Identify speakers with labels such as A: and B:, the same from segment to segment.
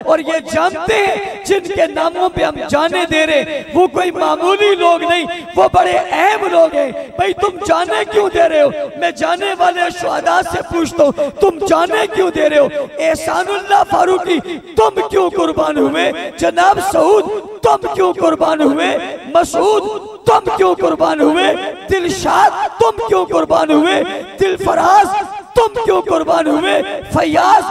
A: और ये जानते हैं जिनके नामों पे हम जाने दे रहे वो कोई मामूली लोग नहीं, वो बड़े अहम लोग हैं। भाई तुम जाने क्यों दे रहे हो? मैं जाने वाले शुहदा से पूछता हूँ, तुम जाने क्यों दे रहे हो? एहसानुल्लाह फारूकी तुम क्यों कुर्बान हुए? जनाब सऊद तुम क्यों कुर्बान हुए? मसूद तुम क्यों कुर्बान हुए? दिलशाद तुम क्यों कुर्बान हुए? दिलफराज तुम क्यों कुर्बान हुए? फयाज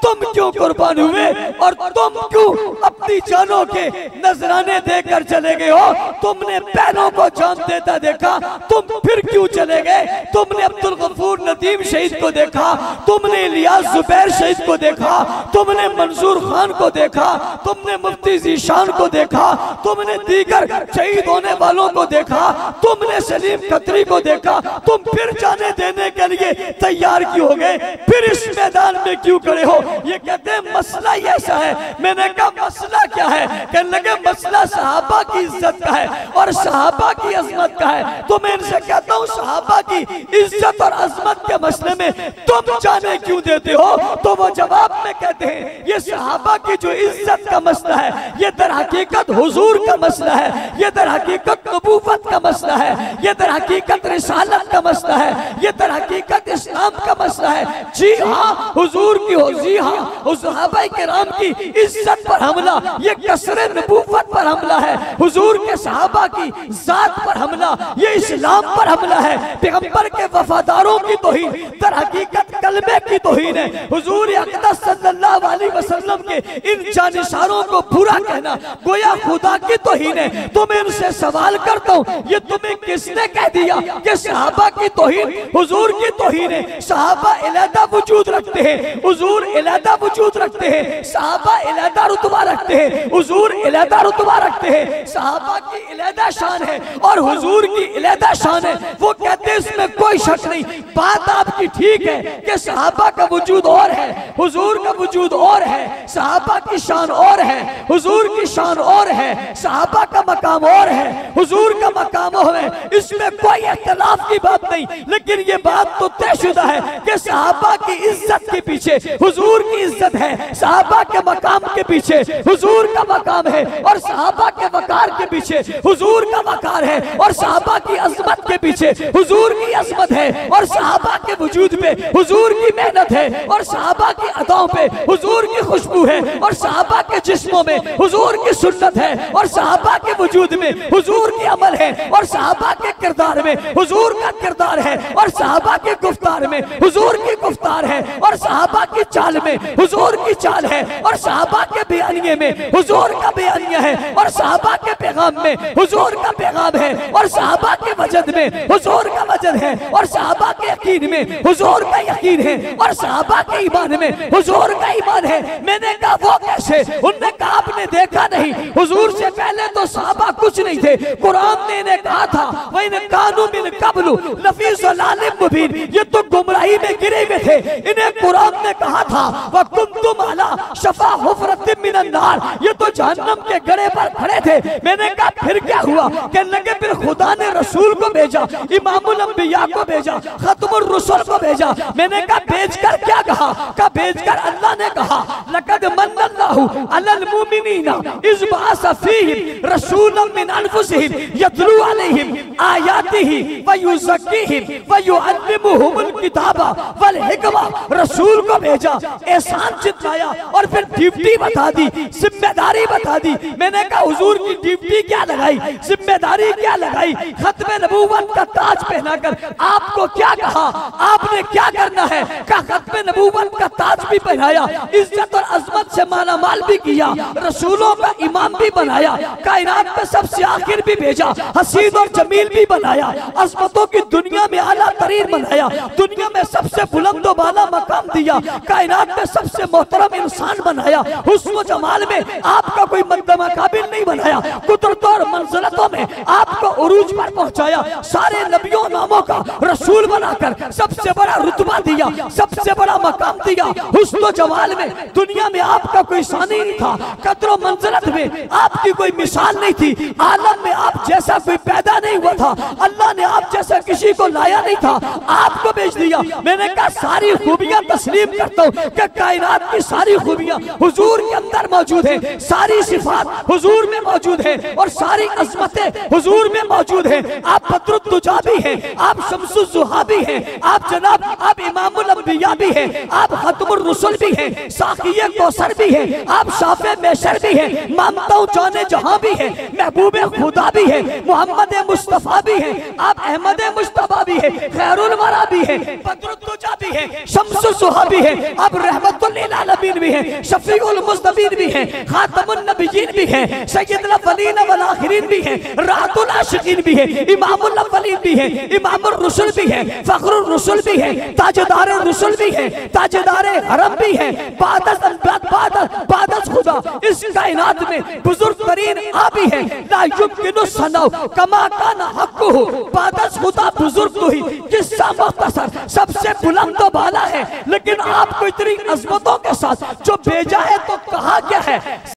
A: तुम क्यों कुर्बान हुए? और तुम क्यों अपनी जानों के नजराने देकर चले गए हो? तुमने बहनों को जान देता देखा, तुम फिर क्यों चले गए? तुमने अब्दुल गफूर नदीम शहीद को देखा, तुमने इलियास जुबैर शहीद को देखा, तुमने मंसूर खान को देखा, तुमने मुफ्ती जीशान को देखा, तुमने दीगर शहीद होने वालों को देखा, तुमने सलीम खत्री को देखा, तुम फिर जाने देने के लिए तैयार क्यों हो गए? फिर इस मैदान में क्यों खड़े हो? ये कहते हैं मसला ही ऐसा है। मैंने कहा मसला क्या है? कहने लगे मसला सहाबा की इज्जत का है और सहाबा की अजमत का है। तो मैं इनसे कहता हूँ सहाबा की इज्जत और अजमत के मसले में तुम जाने क्यों देते हो? तो वो जवाब में कहते हैं ये सहाबा की जो इज्जत का मसला है ये दर हकीकत हुजूर का मसला है, ये दर हकीकत नबूवत का मसला है, ये दर हकीकत रिसालत का मसला है, ये दर हकीकत इस्लाम का मसला है। जी हाँ हुजूर की हो, जी हाँ उस सहाबाए किराम की इज्जत पर हमला ये कसरे नबूवत पर हमला है, हुजूर के सहाबा की जात पर हमला ये इस्लाम पर हमला है, पैगंबर के वफादारों की तौहीन दर हकीकत कलमे की तौहीन है। हुजूर अक़दस सल्लल्लाहु अलैहि वसल्लम के इन जानिसारों को बुरा कहना गोया खुदा की तौहीन है। तो मैं इनसे सवाल करता हूँ ये तुम्हें किसने कह दिया कि सहाबा की तौहीन हुजूर की तौहीन है? सहाबा अलहदा वजूद रखते हैं, हुजूर अलहदा वजूद रखते हैं, सहाबा अलहदा रुतबा रखते हैं, हुजूर अलहदा रुतबा रखते हैं, सहाबा की अलहदा शान है और हुजूर की अलहदा शान है। वो कहते हैं इसमें कोई शक नहीं। बात आपकी ठीक है कि सहाबा का वजूद और है, हुजूर का वजूद और है, सहाबा की शान और है, हुजूर की शान और है, सहाबा का मकाम और है, हुजूर का मकाम और है, इसमें कोई इख्तिलाफ की बात नहीं। लेकिन ये बात तो तयशुदा है कि सहाबा की इज्जत के पीछे हुजूर की इज्जत है, सहाबा के मकाम के पीछे हुजूर का मकाम है और सहाबा के वकार के पीछे हुजूर का वकार है और सहाबा की अजमत के पीछे हुजूर की अजमत है और सहाबा के वजूद पे हुजूर की मेहनत है और सहाबा की अदाओं पे हुजूर की खुशबू है और सहाबा के जिस्मों में हुजूर की सुन्नत है और सहाबा के वजूद में हुजूर की अमल है और सहाबा के किरदार में हुजूर का किरदार है और सहाबा के गुफ्तार में हुजूर की गुफ्तार है और सहाबा की चाल में हुजूर की चाल है और सहाबा के बयानिए में हुजूर का बयानिया है और सहाबा के पैगाम में हुजूर का पैगाम है और सहाबा के वजद में हुजूर का वजद है और सहाबा के यकीन में हुजूर का यकीन है और सहाबा के ईमान में हुजूर का ईमान है। मैंने कहा वो कैसे? उन्होंने कहा आपने देखा नहीं हुजूर से पहले तो सहाबा कुछ नहीं थे। कुरान ने इन्हें कहा था वह कानू मिन कब्लु लफी ज़लालिम मुबीन, ये तो गुमराही में गिरे हुए थे। इन्हें कुरान ने कहा था वह कुंतुम अला शफा हुफरतिम मिनन नार, ये तो जहन्नम के गड़े पर खड़े थे। मैंने कहा फिर क्या हुआ? कहने लगे फिर खुदा ने रसूल को भेजा, इमामुल अंबिया को भेजा, खत्मुर रसूल को भेजा। मैंने कहा भेजकर क्या कहा? कहा भेजकर अल्लाह ने कहा लक़द मन्नल्लाहु अलल मुमिनीना इज़ बअसा फ़ीहिम रसूलन मिन अनफुसिहिम यतलू अलैहिम आयातिही व युज़क्कीहिम व युअल्लिमुहुमुल किताबा वल हिकमा। रसूल को भेजा, एहसान जिताया और फिर ड्यूटी बता दी, जिम्मेदारी बता दी। मैंने कहा हुजूर की ड्यूटी क्या लगाई, जिम्मेदारी क्या लगाई? खत्मे नबूवत का ताज पहनाकर आपको क्या कहा? आपने क्या करना है? कहा खत्मे नबूवत का ताज भी पहनाया, इज्जत और अजमत से माला माल भी किया, रसूलों का इमाम भी बनाया, कायनात में सबसे आखिर भी भेजा, हसीन और जमील भी बनाया, अजमतों की दुनिया में आला तरीन बनाया, दुनिया में सबसे बुलंद व बाला मकाम दिया, कायनात में सबसे मोहतरम इंसान बनाया, हुस्न जमाल में आपका कोई मद्दमा काबिल नहीं बनाया, कुदरतों और मंजिलतों में आपको उरूज पर पहुंचाया, सारे नबियों नामों का रसूल बनाकर सबसे बड़ा रुतबा दिया, सबसे बड़ा मकाम दिया। हुस्न जमाल में दुनिया में आपका कोई सानी नहीं था, कदर व मंजिलत में आपकी कोई मिसाल नहीं थी, आलम में आप जैसा कोई पैदा नहीं हुआ था, अल्लाह ने आप जैसा किसी को लाया नहीं था, आपको भेज दिया। मैंने कहा सारी खूबियां तस्लीम करता हूँ कि कायनात की सारी खूबियां हुजूर के अंदर मौजूद है, सारी सिफात हुजूर में मौजूद है और सारी अजमतें हुजूर में मौजूद है। आप बद्रुद्दुजा भी हैं, आप शम्सुज़्ज़ुहा भी हैं, आप जनाब आप इमामुल अंबिया भी हैं, आप खत्मुर रुसुल भी हैं, साक़िए कौसर भी हैं, आप शाफ़े मेशर भी हैं, मानता हूँ जाने जहां भी है, महबूबे खुदा भी है, मोहम्मद मुस्तफ़ा भी है, आप अहमद मुस्तफ़ा भी है, खैरुल वरा भी है, बद्रुद्दुजा भी है, शम्सुज़्ज़ुहा भी है, आप रहमतुल लिल आलमीन भी है, शफ़ीउल मुज़नबीन भी है, खातमुन नबिय्यीन भी है, सय्यदुल अव्वलीन वल आखिरीन भी है, राहतुल आशिकीन भी है, इमामुल अव्वलीन भी है, इमामुर रुसुल भी है, फ़ख्रुर रुसुल भी है, ताजदार रुसुल भी है, ताजदार हरम भी है, बादस खुदा इस कायनात में बुजुर्ग तरीन आबी है, ला युमकिनु सनाउ कमा काना हक़्क़ुहु, बादस खुदा बुजुर्ग तो ही किस्सा मुख्तसर सबसे बुलंद तो बाला है, लेकिन आपको इतनी अजमतों के साथ जो भेजा है तो कहा क्या है।